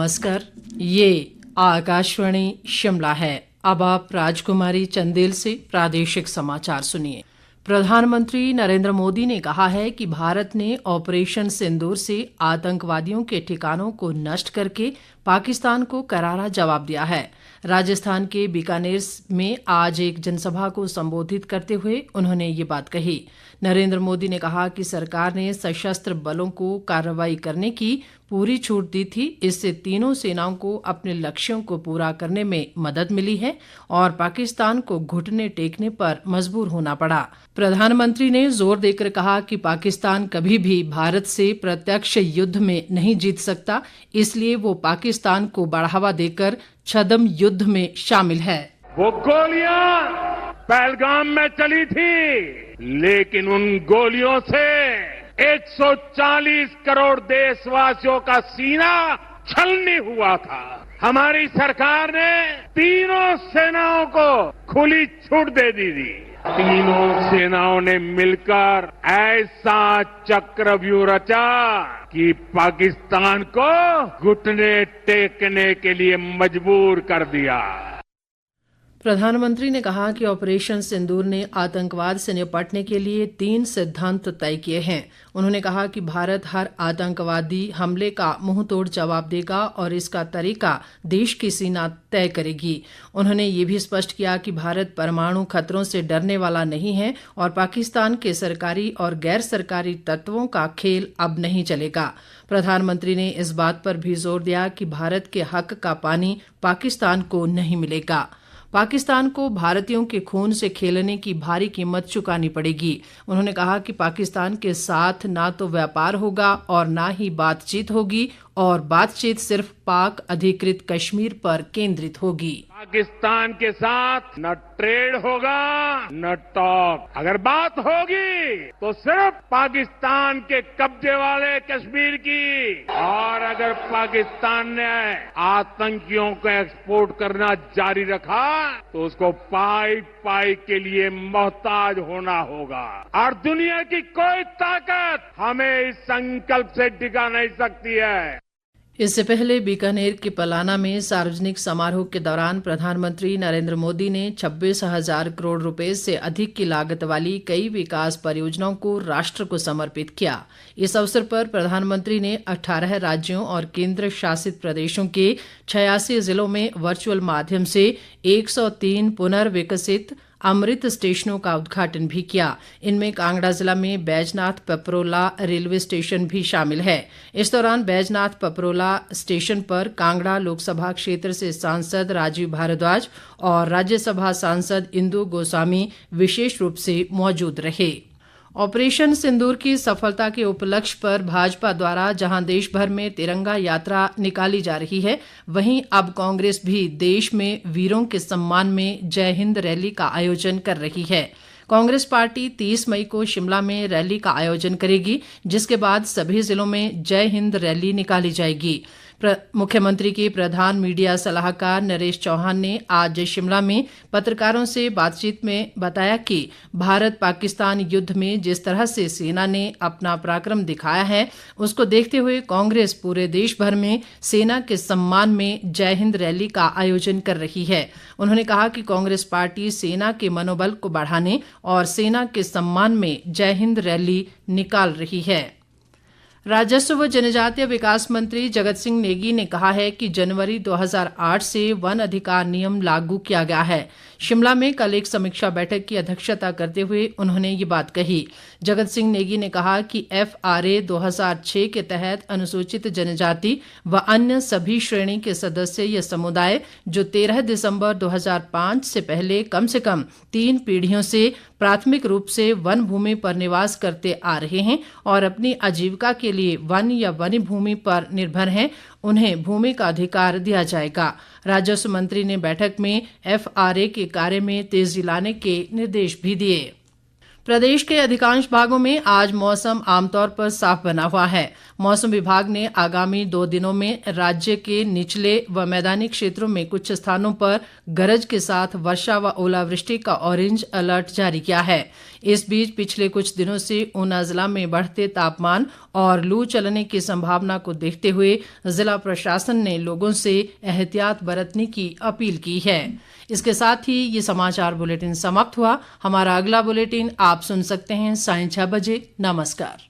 नमस्कार, ये आकाशवाणी शिमला है। अब आप राजकुमारी चंदेल से प्रादेशिक समाचार सुनिए। प्रधानमंत्री नरेंद्र मोदी ने कहा है कि भारत ने ऑपरेशन सिंदूर से आतंकवादियों के ठिकानों को नष्ट करके पाकिस्तान को करारा जवाब दिया है। राजस्थान के बीकानेर में आज एक जनसभा को संबोधित करते हुए उन्होंने ये बात कही। नरेंद्र मोदी ने कहा कि सरकार ने सशस्त्र बलों को कार्रवाई करने की पूरी छूट दी थी। इससे तीनों सेनाओं को अपने लक्ष्यों को पूरा करने में मदद मिली है और पाकिस्तान को घुटने टेकने पर मजबूर होना पड़ा। प्रधानमंत्री ने जोर देकर कहा कि पाकिस्तान कभी भी भारत से प्रत्यक्ष युद्ध में नहीं जीत सकता, इसलिए वो पाकिस्तान को बढ़ावा देकर छद्म युद्ध में शामिल है। वो गोलियां पहलगाम में चली थी, लेकिन उन गोलियों से 140 करोड़ देशवासियों का सीना छलनी हुआ था। हमारी सरकार ने तीनों सेनाओं को खुली छूट दे दी थी। तीनों सेनाओं ने मिलकर ऐसा चक्रव्यूह रचा कि पाकिस्तान को घुटने टेकने के लिए मजबूर कर दिया। प्रधानमंत्री ने कहा कि ऑपरेशन सिंदूर ने आतंकवाद से निपटने के लिए 3 सिद्धांत तय किए हैं। उन्होंने कहा कि भारत हर आतंकवादी हमले का मुंहतोड़ जवाब देगा और इसका तरीका देश की सीमा तय करेगी। उन्होंने ये भी स्पष्ट किया कि भारत परमाणु खतरों से डरने वाला नहीं है और पाकिस्तान के सरकारी और गैर सरकारी तत्वों का खेल अब नहीं चलेगा। प्रधानमंत्री ने इस बात पर भी जोर दिया कि भारत के हक का पानी पाकिस्तान को नहीं मिलेगा। पाकिस्तान को भारतीयों के खून से खेलने की भारी कीमत चुकानी पड़ेगी। उन्होंने कहा कि पाकिस्तान के साथ ना तो व्यापार होगा और ना ही बातचीत होगी और बातचीत सिर्फ पाक अधिकृत कश्मीर पर केंद्रित होगी। पाकिस्तान के साथ न ट्रेड होगा न टॉक। अगर बात होगी तो सिर्फ पाकिस्तान के कब्जे वाले कश्मीर की। और अगर पाकिस्तान ने आतंकियों को एक्सपोर्ट करना जारी रखा तो उसको पाई पाई के लिए मोहताज होना होगा। और दुनिया की कोई ताकत हमें इस संकल्प से डिगा नहीं सकती है। इससे पहले बीकानेर के पलाना में सार्वजनिक समारोह के दौरान प्रधानमंत्री नरेंद्र मोदी ने 26,000 करोड़ रुपए से अधिक की लागत वाली कई विकास परियोजनाओं को राष्ट्र को समर्पित किया। इस अवसर पर प्रधानमंत्री ने 18 राज्यों और केंद्र शासित प्रदेशों के 86 जिलों में वर्चुअल माध्यम से 103 पुनर्विकसित अमृत स्टेशनों का उद्घाटन भी किया। इनमें कांगड़ा जिला में बैजनाथ पपरोला रेलवे स्टेशन भी शामिल है। इस दौरान बैजनाथ पपरोला स्टेशन पर कांगड़ा लोकसभा क्षेत्र से सांसद राजीव भारद्वाज और राज्यसभा सांसद इंदु गोस्वामी विशेष रूप से मौजूद रहे। ऑपरेशन सिंदूर की सफलता के उपलक्ष्य पर भाजपा द्वारा जहां देश भर में तिरंगा यात्रा निकाली जा रही है, वहीं अब कांग्रेस भी देश में वीरों के सम्मान में जय हिंद रैली का आयोजन कर रही है। कांग्रेस पार्टी 30 मई को शिमला में रैली का आयोजन करेगी, जिसके बाद सभी जिलों में जय हिंद रैली निकाली जाएगी। मुख्यमंत्री के प्रधान मीडिया सलाहकार नरेश चौहान ने आज शिमला में पत्रकारों से बातचीत में बताया कि भारत पाकिस्तान युद्ध में जिस तरह से सेना ने अपना पराक्रम दिखाया है, उसको देखते हुए कांग्रेस पूरे देश भर में सेना के सम्मान में जय हिंद रैली का आयोजन कर रही है। उन्होंने कहा कि कांग्रेस पार्टी सेना के मनोबल को बढ़ाने और सेना के सम्मान में जय हिंद रैली निकाल रही है। राजस्व व जनजातीय विकास मंत्री जगत सिंह नेगी ने कहा है कि जनवरी 2008 से वन अधिकार नियम लागू किया गया है। शिमला में कल एक समीक्षा बैठक की अध्यक्षता करते हुए उन्होंने ये बात कही। जगत सिंह नेगी ने कहा कि FRA 2006 के तहत अनुसूचित जनजाति व अन्य सभी श्रेणी के सदस्य या समुदाय जो 13 दिसंबर 2005 से पहले कम से कम 3 पीढ़ियों से प्राथमिक रूप से वन भूमि पर निवास करते आ रहे हैं और अपनी आजीविका के लिए वन या वन्य भूमि पर निर्भर हैं, उन्हें भूमि का अधिकार दिया जाएगा। राजस्व मंत्री ने बैठक में FRA के कार्य में तेजी लाने के निर्देश भी दिए। प्रदेश के अधिकांश भागों में आज मौसम आमतौर पर साफ बना हुआ है। मौसम विभाग ने आगामी 2 दिनों में राज्य के निचले व मैदानी क्षेत्रों में कुछ स्थानों पर गरज के साथ वर्षा व ओलावृष्टि का ऑरेंज अलर्ट जारी किया है। इस बीच पिछले कुछ दिनों से ऊना जिला में बढ़ते तापमान और लू चलने की संभावना को देखते हुए जिला प्रशासन ने लोगों से एहतियात बरतने की अपील की है। इसके साथ ही ये समाचार बुलेटिन समाप्त हुआ। हमारा अगला बुलेटिन आप सुन सकते हैं 6:30 बजे। नमस्कार।